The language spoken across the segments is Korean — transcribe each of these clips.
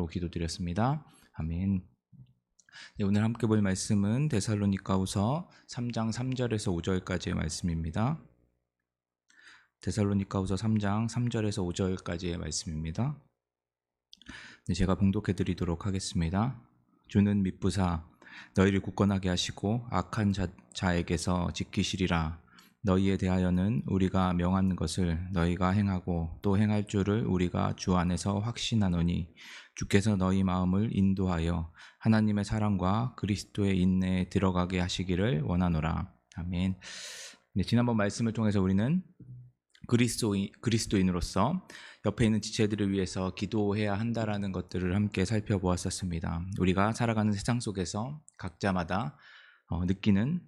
이름으로 기도드렸습니다. 아멘. 네, 오늘 함께 볼 말씀은 데살로니가후서 3장 3절에서 5절까지의 말씀입니다. 데살로니가후서 3장 3절에서 5절까지의 말씀입니다. 네, 제가 봉독해 드리도록 하겠습니다. 주는 미쁘사 너희를 굳건하게 하시고 악한 자에게서 지키시리라. 너희에 대하여는 우리가 명한 것을 너희가 행하고 또 행할 줄을 우리가 주 안에서 확신하노니 주께서 너희 마음을 인도하여 하나님의 사랑과 그리스도의 인내에 들어가게 하시기를 원하노라. 아멘. 네, 지난번 말씀을 통해서 우리는 그리스도인으로서 옆에 있는 지체들을 위해서 기도해야 한다라는 것들을 함께 살펴보았었습니다. 우리가 살아가는 세상 속에서 각자마다 느끼는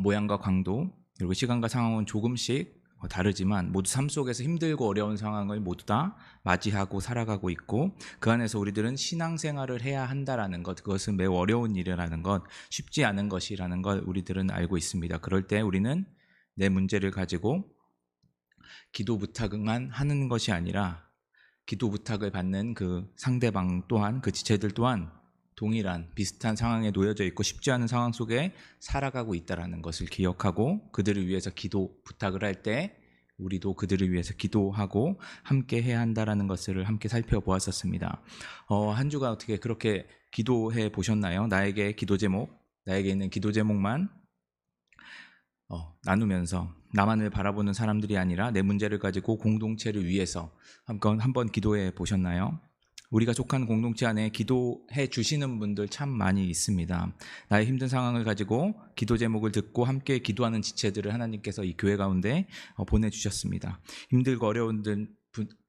모양과 강도, 그리고 시간과 상황은 조금씩 다르지만 모두 삶 속에서 힘들고 어려운 상황을 모두 다 맞이하고 살아가고 있고, 그 안에서 우리들은 신앙생활을 해야 한다라는 것, 그것은 매우 어려운 일이라는 것, 쉽지 않은 것이라는 걸 우리들은 알고 있습니다. 그럴 때 우리는 내 문제를 가지고 기도 부탁만 하는 것이 아니라 기도 부탁을 받는 그 상대방 또한, 그 지체들 또한 동일한 비슷한 상황에 놓여져 있고 쉽지 않은 상황 속에 살아가고 있다는 것을 기억하고, 그들을 위해서 기도 부탁을 할 때 우리도 그들을 위해서 기도하고 함께 해야 한다는 것을 함께 살펴보았었습니다. 한 주가 어떻게 그렇게 기도해 보셨나요? 나에게 기도 제목, 나에게 있는 기도 제목만 나누면서 나만을 바라보는 사람들이 아니라 내 문제를 가지고 공동체를 위해서 한번 기도해 보셨나요? 우리가 속한 공동체 안에 기도해 주시는 분들 참 많이 있습니다. 나의 힘든 상황을 가지고 기도 제목을 듣고 함께 기도하는 지체들을 하나님께서 이 교회 가운데 보내주셨습니다. 힘들고 어려운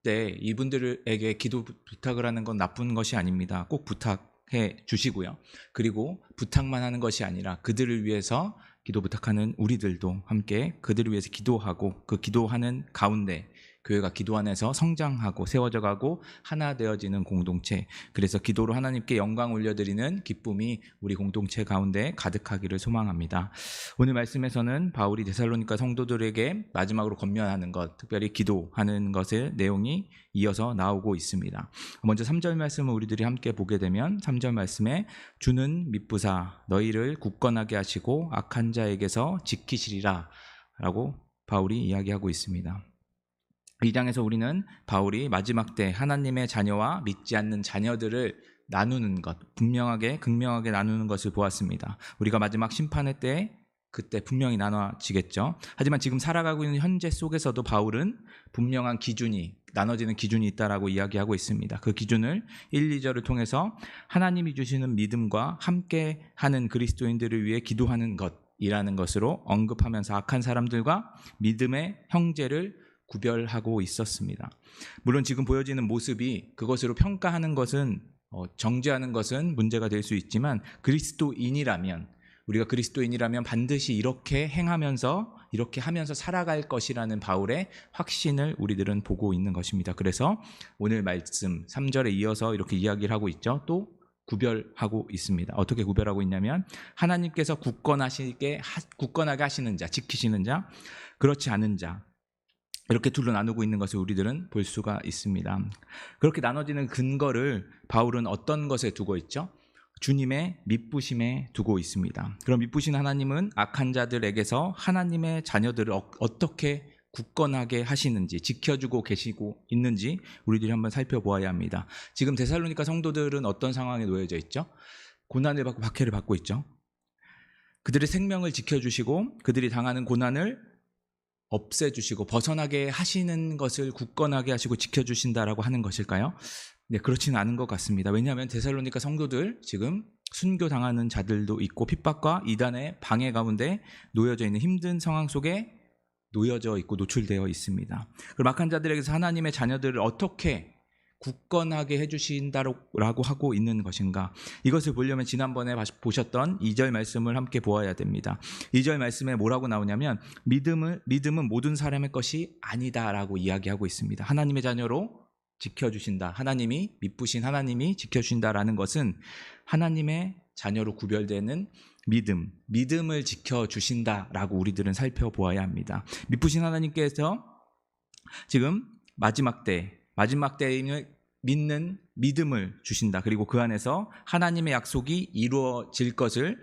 때 이분들에게 기도 부탁을 하는 건 나쁜 것이 아닙니다. 꼭 부탁해 주시고요. 그리고 부탁만 하는 것이 아니라 그들을 위해서 기도 부탁하는 우리들도 함께 그들을 위해서 기도하고, 그 기도하는 가운데 교회가 기도 안에서 성장하고 세워져가고 하나 되어지는 공동체, 그래서 기도로 하나님께 영광 올려드리는 기쁨이 우리 공동체 가운데 가득하기를 소망합니다. 오늘 말씀에서는 바울이 데살로니가 성도들에게 마지막으로 권면하는 것, 특별히 기도하는 것의 내용이 이어서 나오고 있습니다. 먼저 3절 말씀을 우리들이 함께 보게 되면 3절 말씀에 주는 미쁘사 너희를 굳건하게 하시고 악한 자에게서 지키시리라 라고 바울이 이야기하고 있습니다. 이 장에서 우리는 바울이 마지막 때 하나님의 자녀와 믿지 않는 자녀들을 나누는 것, 분명하게 극명하게 나누는 것을 보았습니다. 우리가 마지막 심판의 때 그때 분명히 나눠지겠죠. 하지만 지금 살아가고 있는 현재 속에서도 바울은 분명한 기준이, 나눠지는 기준이 있다라고 이야기하고 있습니다. 그 기준을 1, 2절을 통해서 하나님이 주시는 믿음과 함께하는 그리스도인들을 위해 기도하는 것이라는 것으로 언급하면서 악한 사람들과 믿음의 형제를 구별하고 있었습니다. 물론 지금 보여지는 모습이 그것으로 평가하는 것은, 정죄하는 것은 문제가 될 수 있지만, 우리가 그리스도인이라면 반드시 이렇게 행하면서, 이렇게 하면서 살아갈 것이라는 바울의 확신을 우리들은 보고 있는 것입니다. 그래서 오늘 말씀 3절에 이어서 이렇게 이야기를 하고 있죠. 또 구별하고 있습니다. 어떻게 구별하고 있냐면, 하나님께서 굳건하게 하시는 자, 지키시는 자, 그렇지 않은 자, 이렇게 둘로 나누고 있는 것을 우리들은 볼 수가 있습니다. 그렇게 나눠지는 근거를 바울은 어떤 것에 두고 있죠? 주님의 미쁘심에 두고 있습니다. 그럼 미쁘신 하나님은 악한 자들에게서 하나님의 자녀들을 어떻게 굳건하게 하시는지, 지켜주고 계시고 있는지 우리들이 한번 살펴보아야 합니다. 지금 데살로니가 성도들은 어떤 상황에 놓여져 있죠? 고난을 받고 박해를 받고 있죠. 그들의 생명을 지켜주시고 그들이 당하는 고난을 없애주시고 벗어나게 하시는 것을 굳건하게 하시고 지켜주신다라고 하는 것일까요? 네, 그렇지는 않은 것 같습니다. 왜냐하면 데살로니가 성도들 지금 순교당하는 자들도 있고 핍박과 이단의 방해 가운데 놓여져 있는 힘든 상황 속에 놓여져 있고 노출되어 있습니다. 그럼 악한 자들에게서 하나님의 자녀들을 어떻게 굳건하게 해주신다라고 하고 있는 것인가? 이것을 보려면 지난번에 보셨던 2절 말씀을 함께 보아야 됩니다. 2절 말씀에 뭐라고 나오냐면, 믿음은 모든 사람의 것이 아니다라고 이야기하고 있습니다. 하나님의 자녀로 지켜주신다, 하나님이 미쁘신 하나님이 지켜주신다라는 것은 하나님의 자녀로 구별되는 믿음을 지켜주신다라고 우리들은 살펴보아야 합니다. 미쁘신 하나님께서 지금 마지막 때임을 믿는 믿음을 주신다. 그리고 그 안에서 하나님의 약속이 이루어질 것을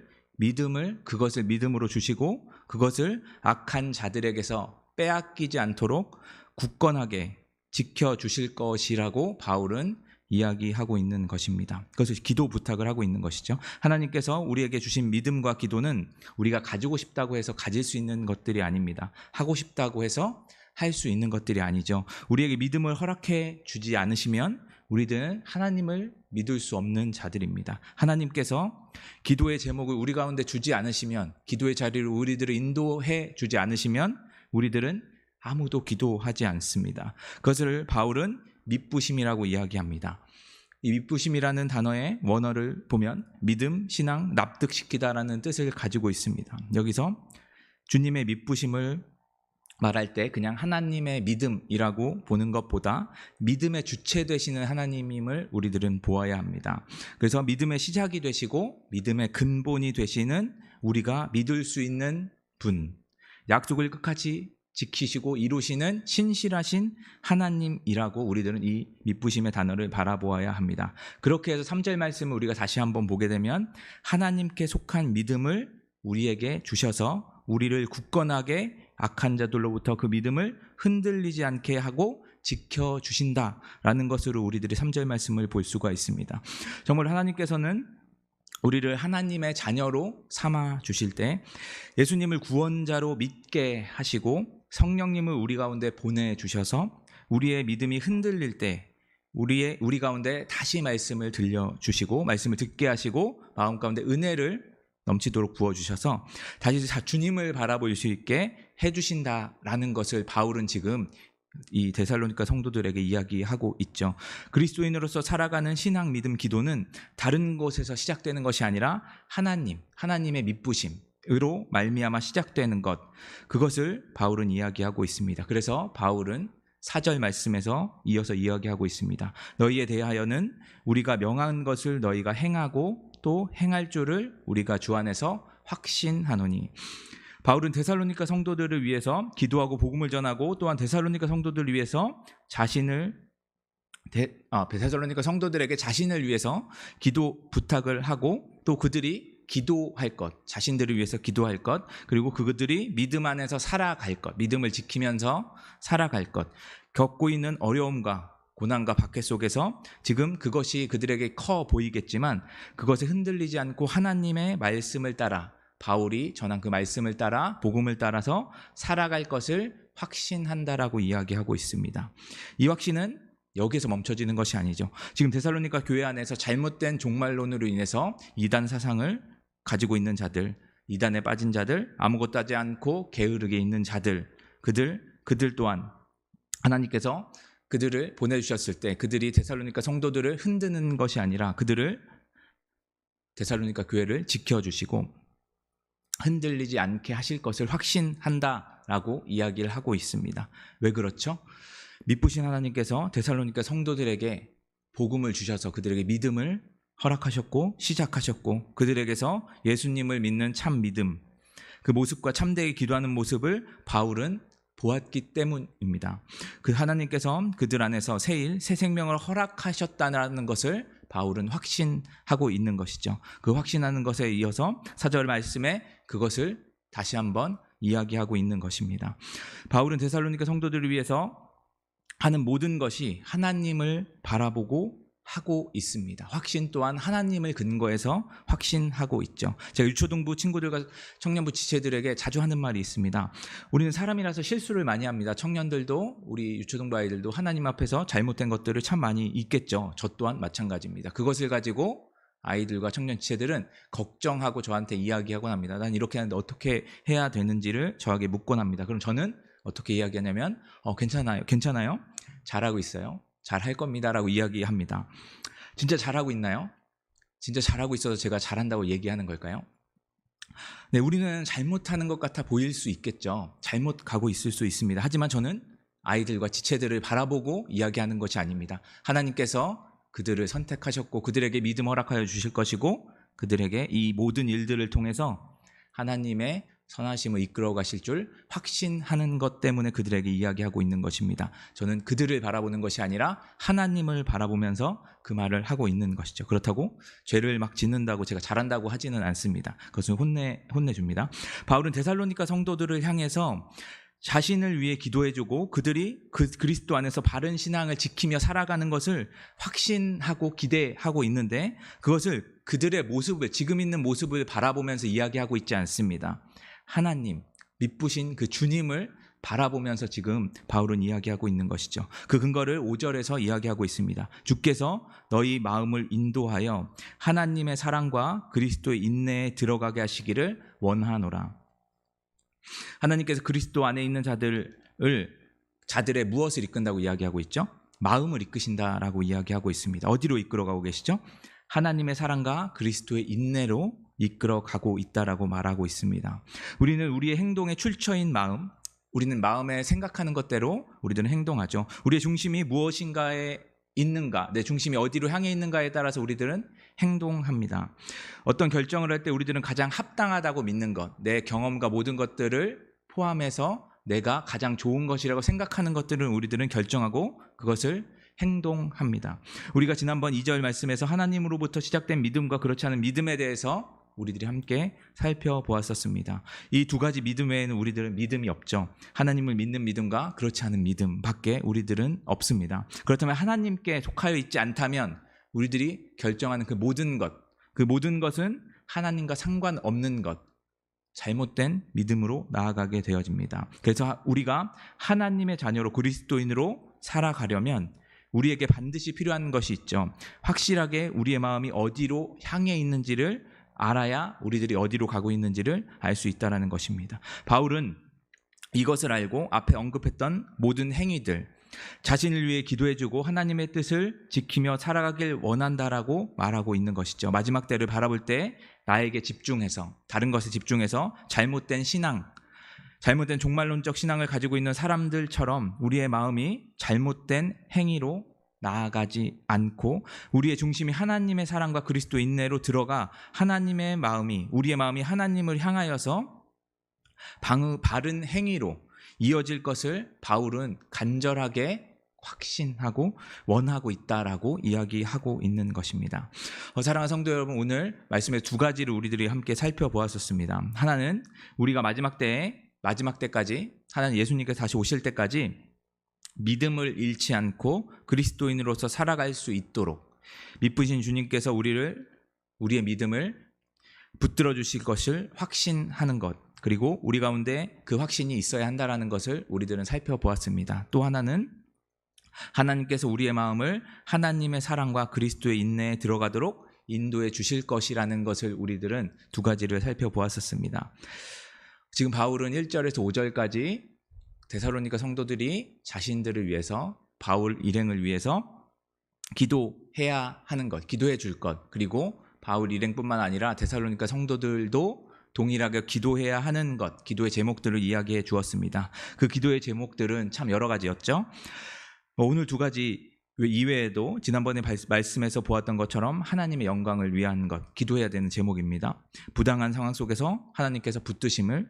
그것을 믿음으로 주시고 그것을 악한 자들에게서 빼앗기지 않도록 굳건하게 지켜주실 것이라고 바울은 이야기하고 있는 것입니다. 그것을 기도 부탁을 하고 있는 것이죠. 하나님께서 우리에게 주신 믿음과 기도는 우리가 가지고 싶다고 해서 가질 수 있는 것들이 아닙니다. 하고 싶다고 해서 할 수 있는 것들이 아니죠. 우리에게 믿음을 허락해 주지 않으시면 우리들은 하나님을 믿을 수 없는 자들입니다. 하나님께서 기도의 제목을 우리 가운데 주지 않으시면, 기도의 자리를 우리들을 인도해 주지 않으시면 우리들은 아무도 기도하지 않습니다. 그것을 바울은 믿부심이라고 이야기합니다. 이 믿부심이라는 단어의 원어를 보면 믿음, 신앙, 납득시키다라는 뜻을 가지고 있습니다. 여기서 주님의 믿부심을 말할 때 그냥 하나님의 믿음이라고 보는 것보다 믿음의 주체 되시는 하나님임을 우리들은 보아야 합니다. 그래서 믿음의 시작이 되시고 믿음의 근본이 되시는 우리가 믿을 수 있는 분, 약속을 끝까지 지키시고 이루시는 신실하신 하나님이라고 우리들은 이 믿부심의 단어를 바라보아야 합니다. 그렇게 해서 3절 말씀을 우리가 다시 한번 보게 되면 하나님께 속한 믿음을 우리에게 주셔서 우리를 굳건하게 악한 자들로부터 그 믿음을 흔들리지 않게 하고 지켜주신다라는 것으로 우리들이 3절 말씀을 볼 수가 있습니다. 정말 하나님께서는 우리를 하나님의 자녀로 삼아 주실 때 예수님을 구원자로 믿게 하시고 성령님을 우리 가운데 보내주셔서 우리의 믿음이 흔들릴 때 우리 가운데 다시 말씀을 들려주시고 말씀을 듣게 하시고 마음 가운데 은혜를 넘치도록 부어주셔서 다시 주님을 바라볼 수 있게 해주신다라는 것을 바울은 지금 이 데살로니가 성도들에게 이야기하고 있죠. 그리스도인으로서 살아가는 신앙, 믿음, 기도는 다른 곳에서 시작되는 것이 아니라 하나님의 믿부심으로 말미암아 시작되는 것, 그것을 바울은 이야기하고 있습니다. 그래서 바울은 4절 말씀에서 이어서 이야기하고 있습니다. 너희에 대하여는 우리가 명한 것을 너희가 행하고 또 행할 줄을 우리가 주 안에서 확신하노니. 바울은 데살로니가 성도들을 위해서 기도하고 복음을 전하고 또한 데살로니가 성도들을 위해서 데살로니가 성도들에게 자신을 위해서 기도 부탁을 하고 또 그들이 기도할 것, 자신들을 위해서 기도할 것, 그리고 그들이 믿음 안에서 살아갈 것, 믿음을 지키면서 살아갈 것, 겪고 있는 어려움과 고난과 박해 속에서 지금 그것이 그들에게 커 보이겠지만 그것에 흔들리지 않고 하나님의 말씀을 따라 바울이 전한 그 말씀을 따라 복음을 따라서 살아갈 것을 확신한다라고 이야기하고 있습니다. 이 확신은 여기에서 멈춰지는 것이 아니죠. 지금 데살로니가 교회 안에서 잘못된 종말론으로 인해서 이단 사상을 가지고 있는 자들, 이단에 빠진 자들, 아무것도 하지 않고 게으르게 있는 자들, 그들 또한 하나님께서 그들을 보내주셨을 때 그들이 데살로니가 성도들을 흔드는 것이 아니라 그들을 데살로니가 교회를 지켜주시고 흔들리지 않게 하실 것을 확신한다라고 이야기를 하고 있습니다. 왜 그렇죠? 믿부신 하나님께서 데살로니가 성도들에게 복음을 주셔서 그들에게 믿음을 허락하셨고 시작하셨고 그들에게서 예수님을 믿는 참 믿음, 그 모습과 참되게 기도하는 모습을 바울은 보았기 때문입니다. 그 하나님께서 그들 안에서 새 생명을 허락하셨다는 것을 바울은 확신하고 있는 것이죠. 그 확신하는 것에 이어서 4절 말씀에 그것을 다시 한번 이야기하고 있는 것입니다. 바울은 데살로니가 성도들을 위해서 하는 모든 것이 하나님을 바라보고 하고 있습니다. 확신 또한 하나님을 근거해서 확신하고 있죠. 제가 유초등부 친구들과 청년부 지체들에게 자주 하는 말이 있습니다. 우리는 사람이라서 실수를 많이 합니다. 청년들도 우리 유초등부 아이들도 하나님 앞에서 잘못된 것들을 참 많이 있겠죠. 저 또한 마찬가지입니다. 그것을 가지고 아이들과 청년 지체들은 걱정하고 저한테 이야기하곤 합니다. 난 이렇게 하는데 어떻게 해야 되는지를 저에게 묻곤 합니다. 그럼 저는 어떻게 이야기하냐면 괜찮아요. 잘하고 있어요. 잘할 겁니다라고 이야기합니다. 진짜 잘하고 있나요? 진짜 잘하고 있어서 제가 잘한다고 얘기하는 걸까요? 네, 우리는 잘못하는 것 같아 보일 수 있겠죠. 잘못 가고 있을 수 있습니다. 하지만 저는 아이들과 지체들을 바라보고 이야기하는 것이 아닙니다. 하나님께서 그들을 선택하셨고 그들에게 믿음 허락하여 주실 것이고 그들에게 이 모든 일들을 통해서 하나님의 선하심을 이끌어 가실 줄 확신하는 것 때문에 그들에게 이야기하고 있는 것입니다. 저는 그들을 바라보는 것이 아니라 하나님을 바라보면서 그 말을 하고 있는 것이죠. 그렇다고 죄를 막 짓는다고 제가 잘한다고 하지는 않습니다. 그것은 혼내줍니다. 바울은 데살로니가 성도들을 향해서 자신을 위해 기도해주고 그들이 그리스도 안에서 바른 신앙을 지키며 살아가는 것을 확신하고 기대하고 있는데, 그것을 그들의 모습을, 지금 있는 모습을 바라보면서 이야기하고 있지 않습니다. 하나님, 미쁘신 그 주님을 바라보면서 지금 바울은 이야기하고 있는 것이죠. 그 근거를 5절에서 이야기하고 있습니다. 주께서 너희 마음을 인도하여 하나님의 사랑과 그리스도의 인내에 들어가게 하시기를 원하노라. 하나님께서 그리스도 안에 있는 자들의 무엇을 이끈다고 이야기하고 있죠? 마음을 이끄신다라고 이야기하고 있습니다. 어디로 이끌어가고 계시죠? 하나님의 사랑과 그리스도의 인내로 이끌어가고 있다라고 말하고 있습니다. 우리는 우리의 행동의 출처인 마음, 우리는 마음에 생각하는 것대로 우리들은 행동하죠. 우리의 중심이 무엇인가에 있는가, 내 중심이 어디로 향해 있는가에 따라서 우리들은 행동합니다. 어떤 결정을 할 때 우리들은 가장 합당하다고 믿는 것, 내 경험과 모든 것들을 포함해서 내가 가장 좋은 것이라고 생각하는 것들을 우리들은 결정하고 그것을 행동합니다. 우리가 지난번 2절 말씀에서 하나님으로부터 시작된 믿음과 그렇지 않은 믿음에 대해서 우리들이 함께 살펴보았었습니다. 이 두 가지 믿음 외에는 우리들은 믿음이 없죠. 하나님을 믿는 믿음과 그렇지 않은 믿음밖에 우리들은 없습니다. 그렇다면 하나님께 속하여 있지 않다면 우리들이 결정하는 그 모든 것은 하나님과 상관없는 것, 잘못된 믿음으로 나아가게 되어집니다. 그래서 우리가 하나님의 자녀로 그리스도인으로 살아가려면 우리에게 반드시 필요한 것이 있죠. 확실하게 우리의 마음이 어디로 향해 있는지를 알아야 우리들이 어디로 가고 있는지를 알 수 있다는 것입니다. 바울은 이것을 알고 앞에 언급했던 모든 행위들, 자신을 위해 기도해주고 하나님의 뜻을 지키며 살아가길 원한다라고 말하고 있는 것이죠. 마지막 때를 바라볼 때 나에게 집중해서, 다른 것에 집중해서 잘못된 신앙, 잘못된 종말론적 신앙을 가지고 있는 사람들처럼 우리의 마음이 잘못된 행위로 나아가지 않고 우리의 중심이 하나님의 사랑과 그리스도 인내로 들어가 하나님의 마음이, 우리의 마음이 하나님을 향하여서 바른 행위로 이어질 것을 바울은 간절하게 확신하고 원하고 있다라고 이야기하고 있는 것입니다. 사랑하는 성도 여러분, 오늘 말씀의 두 가지를 우리들이 함께 살펴보았었습니다. 하나는 우리가 마지막 때까지, 하나님 예수님께서 다시 오실 때까지 믿음을 잃지 않고 그리스도인으로서 살아갈 수 있도록 미쁘신 주님께서 우리의 믿음을 붙들어 주실 것을 확신하는 것, 그리고 우리 가운데 그 확신이 있어야 한다는 것을 우리들은 살펴보았습니다. 또 하나는 하나님께서 우리의 마음을 하나님의 사랑과 그리스도의 인내에 들어가도록 인도해 주실 것이라는 것을 우리들은 두 가지를 살펴보았었습니다. 지금 바울은 1절에서 5절까지 데살로니가 성도들이 자신들을 위해서, 바울 일행을 위해서 기도해야 하는 것, 기도해 줄 것, 그리고 바울 일행뿐만 아니라 데살로니가 성도들도 동일하게 기도해야 하는 것, 기도의 제목들을 이야기해 주었습니다. 그 기도의 제목들은 참 여러 가지였죠. 오늘 두 가지 이외에도 지난번에 말씀에서 보았던 것처럼 하나님의 영광을 위한 것, 기도해야 되는 제목입니다. 부당한 상황 속에서 하나님께서 붙드심을,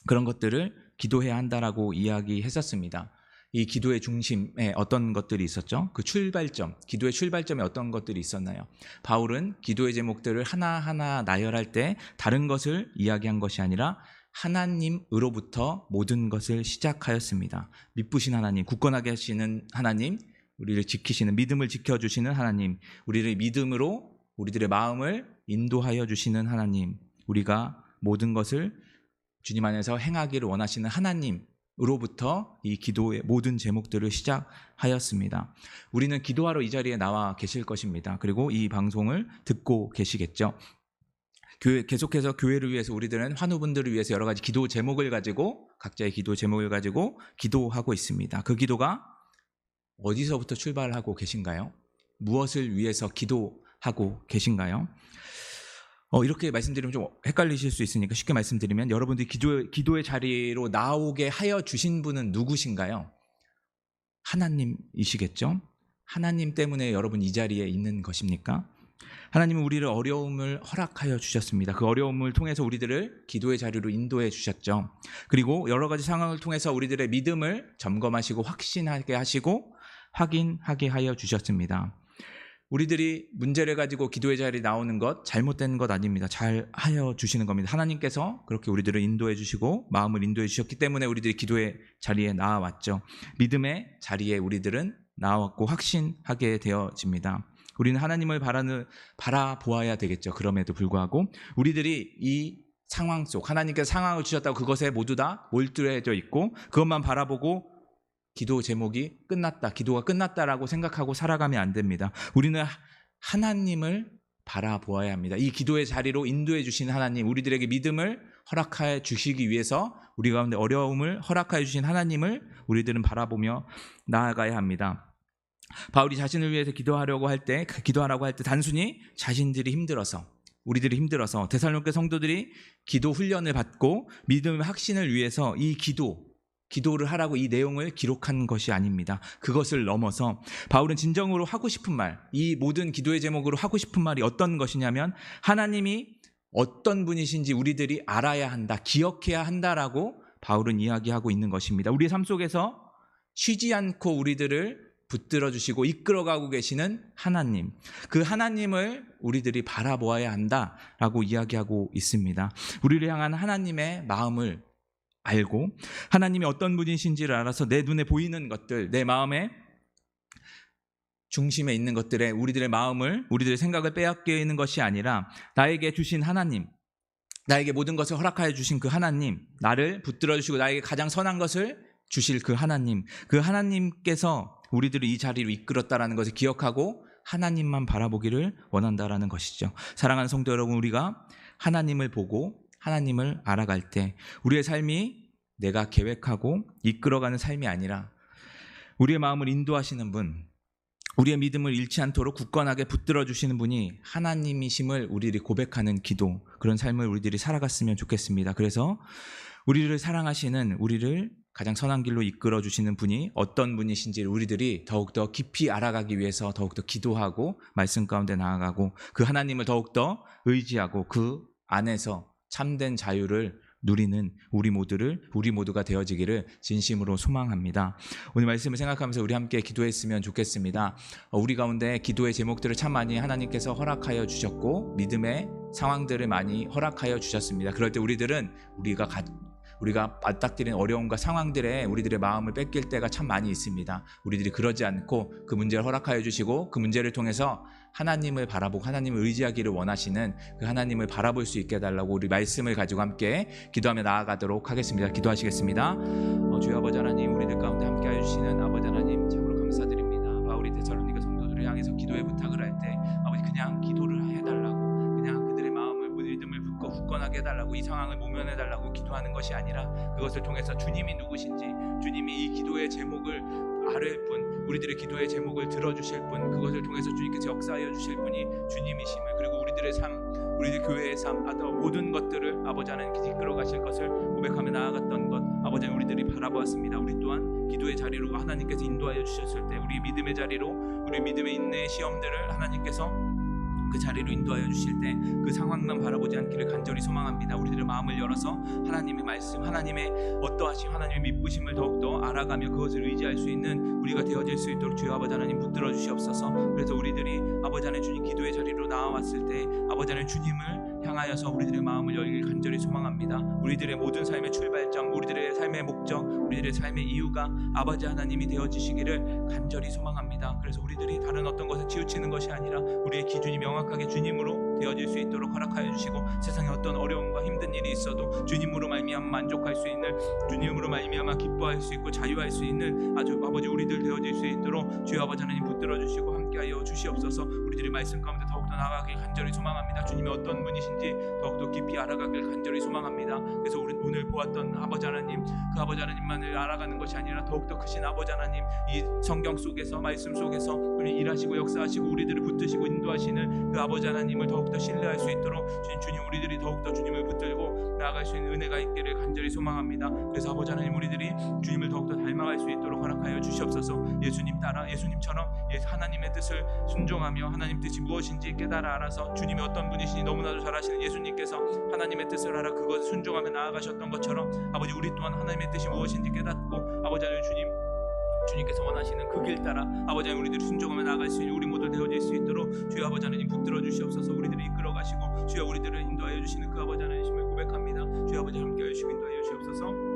그런 것들을 기도해야 한다라고 이야기했었습니다. 이 기도의 중심에 어떤 것들이 있었죠? 그 출발점, 기도의 출발점에 어떤 것들이 있었나요? 바울은 기도의 제목들을 하나하나 나열할 때 다른 것을 이야기한 것이 아니라 하나님으로부터 모든 것을 시작하였습니다. 미쁘신 하나님, 굳건하게 하시는 하나님, 우리를 지키시는, 믿음을 지켜주시는 하나님, 우리를 믿음으로 우리들의 마음을 인도하여 주시는 하나님, 우리가 모든 것을 주님 안에서 행하기를 원하시는 하나님으로부터 이 기도의 모든 제목들을 시작하였습니다. 우리는 기도하러 이 자리에 나와 계실 것입니다. 그리고 이 방송을 듣고 계시겠죠. 계속해서 교회를 위해서 우리들은 환우분들을 위해서 여러 가지 기도 제목을 가지고, 각자의 기도 제목을 가지고 기도하고 있습니다. 그 기도가 어디서부터 출발하고 계신가요? 무엇을 위해서 기도하고 계신가요? 이렇게 말씀드리면 좀 헷갈리실 수 있으니까 쉽게 말씀드리면, 여러분들이 기도의 자리로 나오게 하여 주신 분은 누구신가요? 하나님이시겠죠? 하나님 때문에 여러분 이 자리에 있는 것입니까? 하나님은 우리를 어려움을 허락하여 주셨습니다. 그 어려움을 통해서 우리들을 기도의 자리로 인도해 주셨죠. 그리고 여러 가지 상황을 통해서 우리들의 믿음을 점검하시고 확신하게 하시고 확인하게 하여 주셨습니다. 우리들이 문제를 가지고 기도의 자리에 나오는 것 잘못된 것 아닙니다. 잘 하여 주시는 겁니다. 하나님께서 그렇게 우리들을 인도해 주시고 마음을 인도해 주셨기 때문에 우리들이 기도의 자리에 나와왔죠. 믿음의 자리에 우리들은 나왔고 확신하게 되어집니다. 우리는 하나님을 바라보아야 되겠죠. 그럼에도 불구하고 우리들이 이 상황 속 하나님께서 상황을 주셨다고 그것에 모두 다 몰두해져 있고 그것만 바라보고 기도 제목이 끝났다, 기도가 끝났다라고 생각하고 살아가면 안 됩니다. 우리는 하나님을 바라보아야 합니다. 이 기도의 자리로 인도해 주신 하나님, 우리들에게 믿음을 허락해 주시기 위해서 우리 가운데 어려움을 허락해 주신 하나님을 우리들은 바라보며 나아가야 합니다. 바울이 자신을 위해서 기도하라고 할 때 단순히 우리들이 힘들어서 데살로니가 성도들이 기도 훈련을 받고 믿음의 확신을 위해서 이 기도를 하라고 이 내용을 기록한 것이 아닙니다. 그것을 넘어서 바울은 진정으로 하고 싶은 말, 이 모든 기도의 제목으로 하고 싶은 말이 어떤 것이냐면 하나님이 어떤 분이신지 우리들이 알아야 한다, 기억해야 한다라고 바울은 이야기하고 있는 것입니다. 우리의 삶 속에서 쉬지 않고 우리들을 붙들어 주시고 이끌어가고 계시는 하나님, 그 하나님을 우리들이 바라보아야 한다라고 이야기하고 있습니다. 우리를 향한 하나님의 마음을 알고 하나님이 어떤 분이신지를 알아서 내 눈에 보이는 것들, 내 마음의 중심에 있는 것들에 우리들의 마음을, 우리들의 생각을 빼앗기는 것이 아니라 나에게 주신 하나님, 나에게 모든 것을 허락하여 주신 그 하나님, 나를 붙들어 주시고 나에게 가장 선한 것을 주실 그 하나님, 그 하나님께서 우리들을 이 자리로 이끌었다라는 것을 기억하고 하나님만 바라보기를 원한다라는 것이죠. 사랑하는 성도 여러분, 우리가 하나님을 보고 하나님을 알아갈 때 우리의 삶이 내가 계획하고 이끌어가는 삶이 아니라 우리의 마음을 인도하시는 분, 우리의 믿음을 잃지 않도록 굳건하게 붙들어 주시는 분이 하나님이심을 우리들이 고백하는 기도, 그런 삶을 우리들이 살아갔으면 좋겠습니다. 그래서 우리를 사랑하시는, 우리를 가장 선한 길로 이끌어 주시는 분이 어떤 분이신지 우리들이 더욱더 깊이 알아가기 위해서 더욱더 기도하고 말씀 가운데 나아가고 그 하나님을 더욱더 의지하고 그 안에서 참된 자유를 누리는 우리 모두가 되어지기를 진심으로 소망합니다. 오늘 말씀을 생각하면서 우리 함께 기도했으면 좋겠습니다. 우리 가운데 기도의 제목들을 참 많이 하나님께서 허락하여 주셨고 믿음의 상황들을 많이 허락하여 주셨습니다. 그럴 때 우리들은 우리가 맞닥뜨린 어려움과 상황들에 우리들의 마음을 뺏길 때가 참 많이 있습니다. 우리들이 그러지 않고 그 문제를 허락하여 주시고 그 문제를 통해서 하나님을 바라보고 하나님을 의지하기를 원하시는 그 하나님을 바라볼 수 있게 해달라고 우리 말씀을 가지고 함께 기도하며 나아가도록 하겠습니다. 기도하시겠습니다. 주여 아버지 하나님, 우리들 가운데 함께하여 주시는 아버지 하나님 참으로 감사드립니다. 바울이 데살로니가 성도들을 향해서 기도의 부탁을 할 때 아버지 그냥 기도를 해달라고, 그냥 그들의 마음을 믿음을 붙고 굳건하게 해달라고, 이 상황을 모면해달라고 기도하는 것이 아니라 그것을 통해서 주님이 누구신지, 주님이 이 기도의 제목을 아뢰일 분, 우리들의 기도의 제목을 들어주실 분, 그것을 통해서 주님께서 역사하여 주실 분이 주님이심을, 그리고 우리들의 삶, 우리들 교회의 삶, 모든 것들을 아버지 하나님께서 이끌어 가실 것을 고백하며 나아갔던 것, 아버지 우리들이 바라보았습니다. 우리 또한 기도의 자리로 하나님께서 인도하여 주셨을 때 우리 믿음의 자리로, 우리 믿음의 인내의 시험들을 하나님께서 그 자리로 인도하여 주실 때 그 상황만 바라보지 않기를 간절히 소망합니다. 우리들의 마음을 열어서 하나님의 말씀, 하나님의 어떠하심, 하나님의 미쁘심을 더욱더 알아가며 그것을 의지할 수 있는 우리가 되어질 수 있도록 주여 아버지 하나님 붙들어 주시옵소서. 그래서 우리들이 아버지 하나님 주님 기도의 자리로 나와왔을 때 아버지 하나님 주님을 향하여서 우리들의 마음을 열기를 간절히 소망합니다. 우리들의 모든 삶의 출발점, 우리들의 삶의 목적, 우리들의 삶의 이유가 아버지 하나님이 되어지시기를 간절히 소망합니다. 그래서 우리들이 다른 어떤 것에 치우치는 것이 아니라 우리의 기준이 명확하게 주님으로 되어질 수 있도록 허락하여 주시고, 세상에 어떤 어려움과 힘든 일이 있어도 주님으로 말미암아 만족할 수 있는, 주님으로 말미암아 기뻐할 수 있고 자유할 수 있는 아주 아버지 우리들 되어질 수 있도록 주여 아버지 하나님 붙들어 주시고 함께하여 주시옵소서. 우리들의 말씀 가운데 더욱더 나아가길 간절히 소망합니다. 주님이 어떤 분이신지 더욱더 깊이 알아가길 간절히 소망합니다. 그래서 우리 오늘 보았던 아버지 하나님, 그 아버지 하나님만을 알아가는 것이 아니라 더욱더 크신 아버지 하나님, 이 성경 속에서 말씀 속에서 우리 일하시고 역사하시고 우리들을 붙드시고 인도하시는 그 아버지 하나님을 더욱 더욱더 신뢰할 수 있도록 주님 우리들이 더욱더 주님을 붙들고 나아갈 수 있는 은혜가 있기를 간절히 소망합니다. 그래서 아버지 하나님 우리들이 주님을 더욱더 닮아갈 수 있도록 허락하여 주시옵소서. 예수님 따라 예수님처럼 하나님의 뜻을 순종하며 하나님 뜻이 무엇인지 깨달아 알아서 주님이 어떤 분이신지 너무나도 잘 아시는 예수님께서 하나님의 뜻을 알아 그것을 순종하며 나아가셨던 것처럼 아버지 우리 또한 하나님의 뜻이 무엇인지 깨닫고 아버지 하나님 주님께서 원하시는 그 길 따라 아버지 하나님 우리들이 순종하며 나아갈 수 있는 우리 모두 되어질 수 있도록 주여 아버지 하나님 붙들어 주시옵소서. 우리들을 이끌어 가시고 주여 우리들을 인도하여 주시는 그 아버지 하나님심을 고백합니다. 주여 아버지 함께 하시고 인도하여 주시옵소서.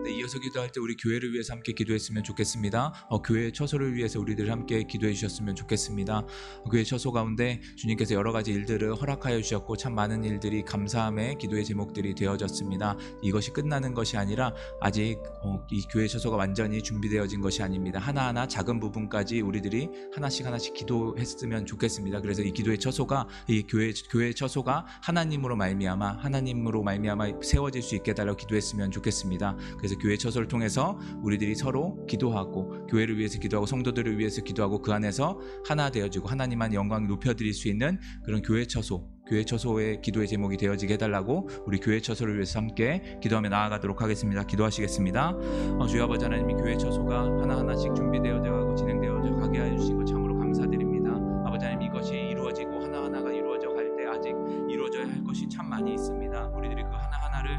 네, 이어서 기도할 때 우리 교회를 위해서 함께 기도했으면 좋겠습니다. 교회의 처소를 위해서 우리들 함께 기도해 주셨으면 좋겠습니다. 교회 처소 가운데 주님께서 여러 가지 일들을 허락하여 주셨고 참 많은 일들이 감사함의 기도의 제목들이 되어졌습니다. 이것이 끝나는 것이 아니라 아직 이 교회 처소가 완전히 준비되어진 것이 아닙니다. 하나하나 작은 부분까지 우리들이 하나씩 기도했으면 좋겠습니다. 그래서 이 기도의 처소가 이 교회의 처소가 하나님으로 말미암아 세워질 수 있게 해달라고 기도했으면 좋겠습니다. 그래서 교회 처소를 통해서 우리들이 서로 기도하고 교회를 위해서 기도하고 성도들을 위해서 기도하고 그 안에서 하나 되어지고 하나님만 영광을 높여드릴 수 있는 그런 교회 처소의 기도의 제목이 되어지게 해달라고 우리 교회 처소를 위해서 함께 기도하며 나아가도록 하겠습니다. 기도하시겠습니다. 주여 아버지 하나님 이 교회 처소가 하나하나씩 준비되어져 가고 진행되어져 가게 해주신 것 참으로 감사드립니다. 아버지 하나님 이것이 이루어지고 하나하나가 이루어져 갈 때 아직 이루어져야 할 것이 참 많이 있습니다. 우리들이 그 하나하나를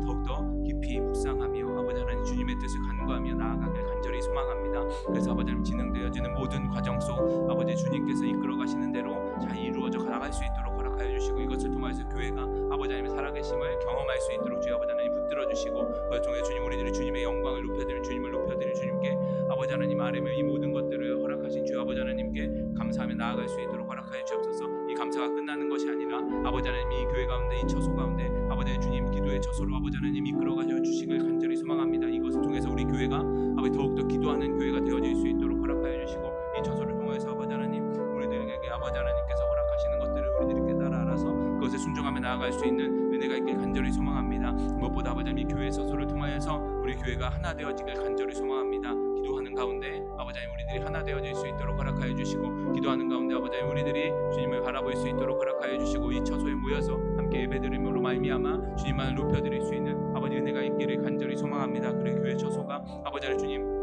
더욱더 깊이 묵상하며 아버지 하나님 주님의 뜻을 간구하며 나아가길 간절히 소망합니다. 그래서 아버지 하나님 진행되어지는 모든 과정 속 아버지 주님께서 이끌어 가시는 대로 잘 이루어져 나갈 수 있도록 허락하여 주시고 이것을 통해서 교회가 아버지 하나님의 살아계심을 경험할 수 있도록 주여 아버지 하나님 붙들어 주시고 그걸 통해 주님 우리들이 주님의 영광을 높여드리는 주님을 높여드리는 주님께 아버지 하나님 아뢰며 이 모든 것들을 허락하신 주여 아버지 하나님께 감사하며 나아갈 수 있도록 허락하여 주옵소서. 이 감사가 끝나는 것이 아니라 아버지 하나님 이 교회 가운데 이 처소 가운데 아버지 하나님 주님 기도의 처소로 아버지 하나님 이끌어가셔 주시길 간절히 소망합니다. 이것을 통해서 우리 교회가 아버지 더욱더 기도하는 교회가 되어질 수 있도록 허락하여 주시고 이 처소를 통해서 아버지 하나님 우리들에게 아버지 하나님께서 허락하시는 것들을 우리들이 깨달아 알아서 그것에 순종하며 나아갈 수 있는 은혜가 있길 간절히 소망합니다. 무엇보다 아버지 하나님 이 교회 처소를 통하여서 우리 교회가 하나 되어지길 간절히 소망합니다. 기도하는 가운데 아버지 하나님 우리들이 하나 되어질 수 있도록 허락하여 주시고 기도하는 가운데 아버지 하나님 우리들이 주님을 바라볼 수 있도록 허락하여 주시고 이 처소에 모여서 함께 예배드림으로 말미암아 주님만을 높여드릴 수 있는 아버지 은혜가 있기를 간절히 소망합니다. 그래 교회 처소가 아버지 하나님 주님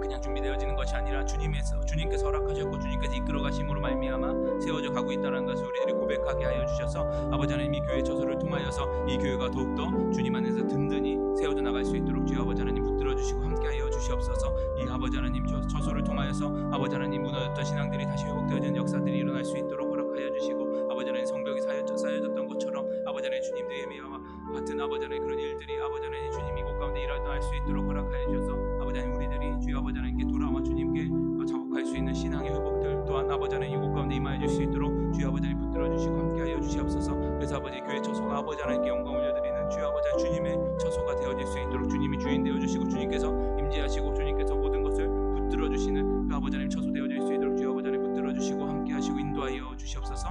그냥 준비되어지는 것이 아니라 주님께서 허락하셨고 주님께서 이끌어가심으로 말미암아 세워져 가고 있다는 것을 우리들이 고백하게 하여 주셔서 아버지 하나님 이 교회 처소를 통하여서 이 교회가 더욱더 주님 안에서 든든히 세워져 나갈 수 있도록 주여 아버지 하나님 붙들어 주시고 함께하여 주시옵소서. 이 아버지 하나님 처소를 통하여서 아버지 하나님 무너졌던 신앙들이 다시 회복되어지는 역사들이 일어날 수 있도록 허락하여 주시고 아버지 하나님 성벽이 쌓여졌던 것처럼 아버지 하나님 주님 내미와 같은 아버지 하나님 그런 일들이 아버지 하나님 주님 이곳 가운데 일어날 수 있도록 허락하여 주셔서 아버지 하나님 우리들이 주여 아버지 하나님께 돌아와 주님께 자복할 수 있는 신앙의 회복들 또한 아버지 하나님 이곳 가운데 임하여 줄 수 있도록 주여 아버지 하나님 붙들어 주시고 함께하여 주시옵소서. 그래서 아버지 교회 처소가 아버지 하나님께 영광 올려드리는 주여 아버지 하나님 주님의 처소가 되어질 수 있도록 주님이 주인 되어 주시고 주님께서 임재하시고 주님께서 모든 것을 붙들어 주시는 그 아버지 하나님 처소 되어질 수 있도록 주여 아버지 하나님 붙들어 주시고 함께하시고 인도하여 주시옵소서.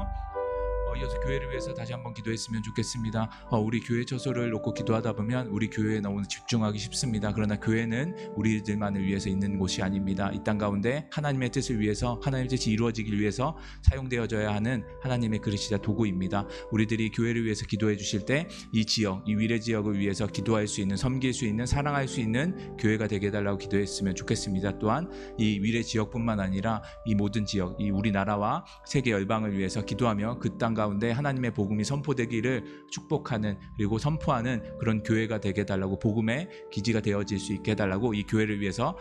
이어서 교회를 위해서 다시 한번 기도했으면 좋겠습니다. 우리 교회 처소를 놓고 기도하다 보면 우리 교회에 너무 집중하기 쉽습니다. 그러나 교회는 우리들만을 위해서 있는 곳이 아닙니다. 이 땅 가운데 하나님의 뜻을 위해서 하나님의 뜻이 이루어지길 위해서 사용되어져야 하는 하나님의 그릇이자 도구입니다. 우리들이 교회를 위해서 기도해 주실 때 이 지역, 이 위례 지역을 위해서 기도할 수 있는, 섬길 수 있는, 사랑할 수 있는 교회가 되게 해달라고 기도했으면 좋겠습니다. 또한 이 위례 지역뿐만 아니라 이 모든 지역, 이 우리나라와 세계 열방을 위해서 기도하며 그 땅 가운데 하나님의 복음이 선포되기를 축복하는 그리고 선포하는 그런 교회가 되게 해달라고 복음의 기지가 되어질 수 있게 해달라고 이 교회를 위해서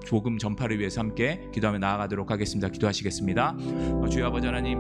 복음 전파를 위해서 함께 기도하며 나아가도록 하겠습니다. 기도하시겠습니다. 주여 아버지 하나님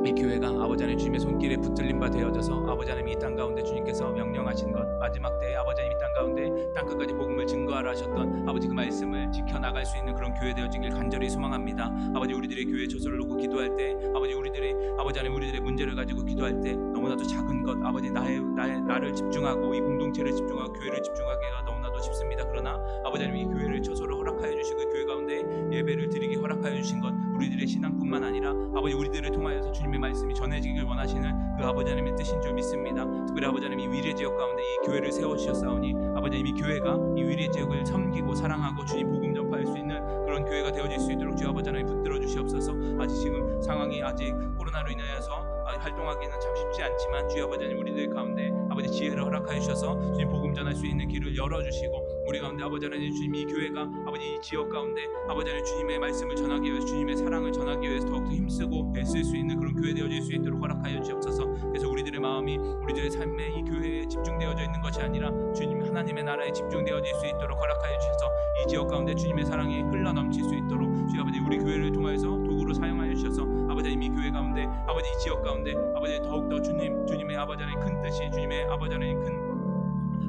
이 교회가 아버지 하나님 주님의 손길에 붙들림 바 되어져서 아버지 하나님 이 땅 가운데 주님께서 명령하신 것 마지막 때에 아버지 하나님 이 땅 가운데 땅끝까지 복음을 증거하라 하셨던 아버지 그 말씀을 지켜나갈 수 있는 그런 교회 되어지길 간절히 소망합니다. 아버지 우리들의 교회 처소를 놓고 기도할 때 아버지 우리들이 아버지 하나님 우리들의 문제를 가지고 기도할 때 너무나도 작은 것 아버지 나를 집중하고 이 공동체를 집중하고 교회를 집중하기가 너무나도 쉽습니다. 그러나 아버지 하나님 이 교회를 처소를 허락하여 주시고 교회 가운데 예배를 드리기 허락하여 주신 것 우리들의 신앙뿐만 아니라 아버지 우리들을 통하여서 주님의 말씀이 전해지길 원하시는 그 아버지 하나님의 뜻인 줄 믿습니다. 특별히 아버지 하나님 이 위례 지역 가운데 이 교회를 세워주셨사오니 아버지 하나님 이 교회가 이 위례 지역을 섬기고 사랑하고 주님 복음 전파할 수 있는 그런 교회가 되어질 수 있도록 주 아버지 하나님 붙들어 주시옵소서. 아직 지금 상황이 아직 코로나로 인하여서 활동하기는 참 쉽지 않지만 주여 아버지 하나님 우리들 가운데 아버지 지혜를 허락하여 주셔서 주님 복음 전할 수 있는 길을 열어주시고 우리 가운데 아버지 하나님 주님 이 교회가 아버지 이 지역 가운데 아버지 하나님 주님의 말씀을 전하기 위해서 주님의 사랑을 전하기 위해서 더욱더 힘쓰고 애쓸 수 있는 그런 교회 되어질 수 있도록 허락하여 주옵소서. 그래서 우리들의 마음이 우리들의 삶에 이 교회에 집중되어져 있는 것이 아니라 주님 하나님의 나라에 집중되어질 수 있도록 허락하여 주셔서 이 지역 가운데 주님의 사랑이 흘러넘칠 수 있도록 주여 아버지 우리 교회를 통하여서 도구로 사용하여 주셔서 아버지 하나님 이 교회 가운데 아버지 이 지역 가운데 아버지 더욱더 주님의 아버지 하나님 큰 뜻이 주님의 아버지 하나님 큰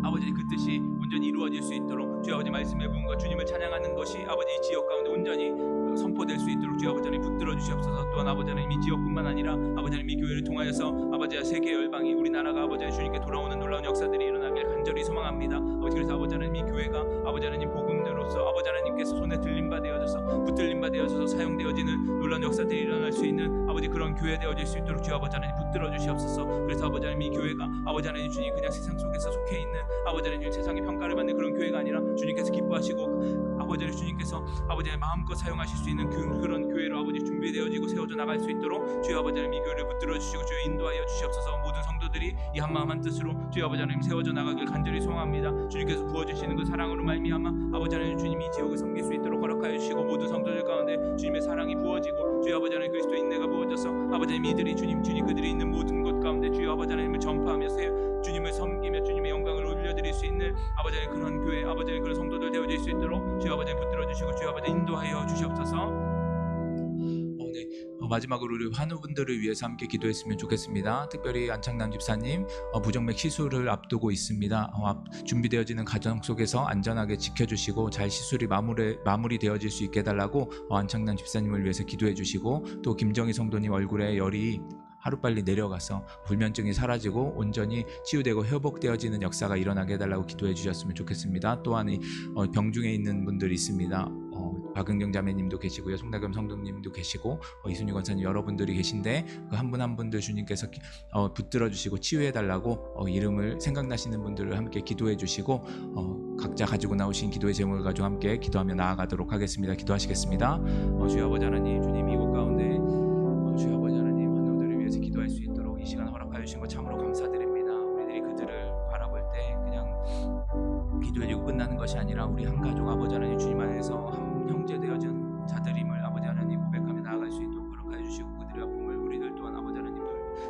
아버지 그 뜻이 온전히 이루어질 수 있도록 주여 아버지 말씀의 부분과 주님을 찬양하는 것이 아버지 이 지역 가운데 온전히 선포될 수 있도록 주여 아버지 하나님 붙들어 주시옵소서. 또한 아버지 하나님 이 지역뿐만 아니라 아버지 하나님 이 교회를 통하여서 아버지 세계 열방이 우리나라가 아버지 하나님 주님께 돌아오는 놀라운 역사들이 일어나길 간절히 소망합니다. 아버지 그래서 아버지 하나님 이 교회가 아버지 하나님 복음대로서 아버지 하나님께서 손에 들림 바 되어져서 붙들림 바 되어져서 사용되어지는 놀라운 역사들이 일어날 수 있는 아버지 그런 교회 되어질 수 있도록 주여 아버지 하나님 붙들어 주시옵소서. 그래서 아버지 하나님 이 교회가 아버지 하나님 주님 그냥 세상 속에서 속해 있는 아버지 하나님 세상의 평가를 받는 그런 교회가 아니라 주님께서 기뻐하시고 아버지 하나님 주님께서 아버지 하나님 마음껏 사용하실 수 있는 그런 교회로 아버지 준비되어지고 세워져 나갈 수 있도록 주여 아버지 하나님 이 교회를 붙들어 주시고 주여 인도하여 주시옵소서. 모든 성도들이 이 한마음 한뜻으로 주여 아버지 하나님 세워져 나가길 간절히 소망합니다. 주님께서 부어주시는 그 사랑으로 말미암아 아버지 하나님 주님이 이 지역을 섬길 수 있도록 허락하여 주시고 모든 성도들 가운데 주님의 사랑이 부어지고 주여 아버지 하나님 그리스도의 인내가 부어져서 아버지 하나님 이들이 주님 그들이 있는 모든 곳 가운데 주여 아버지 하나님을 전파하며 주님을 섬기며 주님의 영광을 올려드릴 수 있는 아버지 하나님 그런 교회 아버지 하나님 그런 성도들 되어질 수 있도록 주여 아버지 하나님 붙들어 주시고 주여 아버지 인도하여 주시옵소서. 마지막으로 우리 환우분들을 위해서 함께 기도했으면 좋겠습니다. 특별히 안창남 집사님 부정맥 시술을 앞두고 있습니다. 준비되어지는 과정 속에서 안전하게 지켜주시고 잘 시술이 마무리되어질 수 있게 해달라고 안창남 집사님을 위해서 기도해 주시고 또 김정희 성도님 얼굴에 열이 하루빨리 내려가서 불면증이 사라지고 온전히 치유되고 회복되어지는 역사가 일어나게 해달라고 기도해 주셨으면 좋겠습니다. 또한 병중에 있는 분들이 있습니다. 박은경 자매님도 계시고요, 송다겸 성도님도 계시고 이순희 권사님 여러분들이 계신데 그 한 분 한 분들 주님께서 붙들어 주시고 치유해 달라고 이름을 생각나시는 분들을 함께 기도해 주시고 각자 가지고 나오신 기도의 제목을 가지고 함께 기도하며 나아가도록 하겠습니다. 기도하시겠습니다. 주여 아버지 하나님 주님 이곳 가운데 주여 아버지 하나님 환우들을 위해서 기도할 수 있도록 이 시간 허락하여 주신 것 참으로 감사드립니다. 우리들이 그들을 바라볼 때 그냥 기도해주고 끝나는 것이 아니라 우리 한 가족 아버지 하나님 주님 안에서 한 형제 되어진 자들임을 아버지 하나님 고백하며 나아갈 수 있도록 허락하여 주시고 그들의 아픔을 우리들 또한 아버지 하나님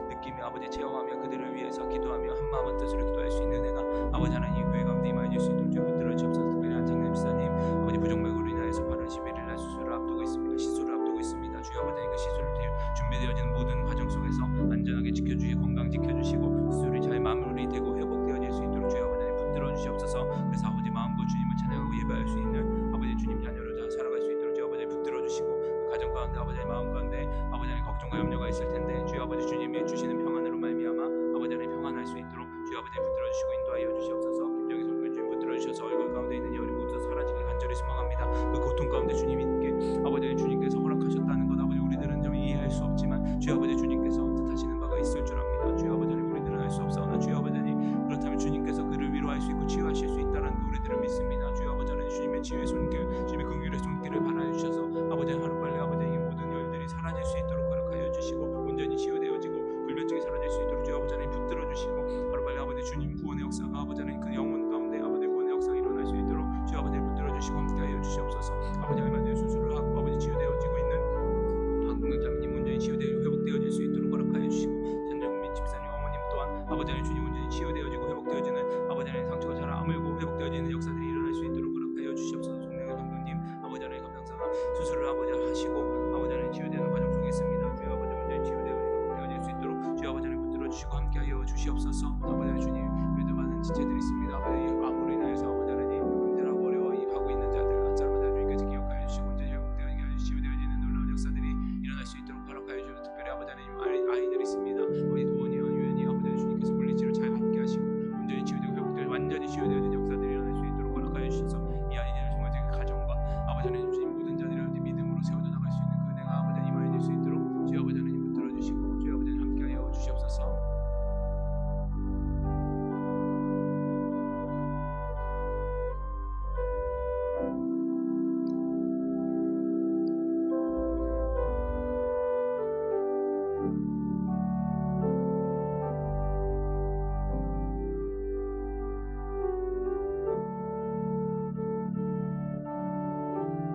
느끼며 아버지 체험하며 그들을 위해서 기도하며 한마음 한뜻으로 기도할 수 있는 은혜가 아버지 하나님 교회 가운데 임하여 줄 수 있도록 주여 붙들어 주옵소서. 특별히 안창남 집사님 아버지 부정맥으로 인하여서 8월 11일 날 시술을 앞두고 있습니다. 주여 아버지 하나님 그 시술을 준비되어지는 모든 과정 속에서 안전하게 지켜주시고 건강 지켜주시고 시술이 잘 마무리되고 회복되어질 수 있도록 주여 아버지 하나님 붙들어 주시옵소서. 그래서 아버지 마음껏 주님을 찬양하고 예배할 수 있는 아버지 주님 자녀로 살아갈 수 있도록 주여 아버지 붙들어 주시고 그 가정 가운데 아버지 마음 가운데 아버지 하나님 걱정과 염려가 있을 텐데 주여 아버지 주님이 주시는 평안으로 말미암아 아버지 하나님 평안할 수 있도록 주여 아버지 붙들어 주시고 인도하여 주시옵소서. 김정희 성도님 주님 붙들어 주셔서 얼굴 가운데 있는 열이 모두 사라지길 간절히 소망합니다. 그 고통 가운데 주님께 아버지 하나님 주님께서 허락하셨다는 것 아버지 우리들은 좀 이해할 수 없지만 주여 아버지 주님께서 뜻하시는 바가 있을 줄 압니다. 주여 아버지 하나님 우리들은 알 수 없사오나 주여 아버지 하나님 그렇다면 주님께서 그를 위로할 수 있고 치유하실 수 있다는 거 우리들은 믿습니다. 주여 아버지 하나님 주님의 치유의 손길 주님의 긍휼의 손길을 바라여 주셔서 아버지 하루빨리 아버지 이 모든 열들이 사라질 수 있도록 허락하여 주시고 온전히 치유되어지고 불면증이 사라질 수 있도록 주여 아버지 하나님 붙들어 주시고 하루빨리 아버지 주님 구원의 역사가 아버지 하나님 그 영혼 가운데 아버지 구원의 역사가 일어날 수 있도록 주여 아버지 붙들어 주시고 함께하여 주시옵소서. 아버지 하나님 수술을 하고 아버지 치유되어지고 있는 박은경자매님 온전히 치유되어 회복되어질 수 있도록 허락하여 주시고 전정민 집사님 어머님 또한 아버지 하나님 주님 온전히 치유되어지고 회복되어지는 아버지 하나님 상처가 잘 아물고 회복되어지는 역사들이 일어날 수 있도록 허락하여 주시옵소서. 송명현 감독님 아버지 하나님 감당사가 수술을 아버지 하시고 아버지 하나님 치유되는 과정 속에 있습니다. 주여 아버지 온전히 치유되어지고 회복되어질 수 있도록 주여 아버지 하나님 붙들어 주시고 함께하여 주시옵소서. 아버지 하나님 주님 요즘 많은 지체들이 있습니다. 아버지 암으로 인하여서 아버지 하나님 힘들어하고 어려워하고 있는 자들 한 사람마다 주님께서 기억하여 주시고 온전히 회복되어지게 하여 치유되어지는 놀라운 역사들이 일어날 수 있도록 허락하여 주시고 특별히 아버지 하나님 아이들이 있습니다. 우리 도원이와 유연이 아버지 하나님 주님께서 물리치료 잘 받게 하시고 온전히 치유되고 회복되어 완전히 치유되어지는 역사들이 일어날 수 있도록 허락하여 주셔서 이 아이들을 통해 가정과 아버지 하나님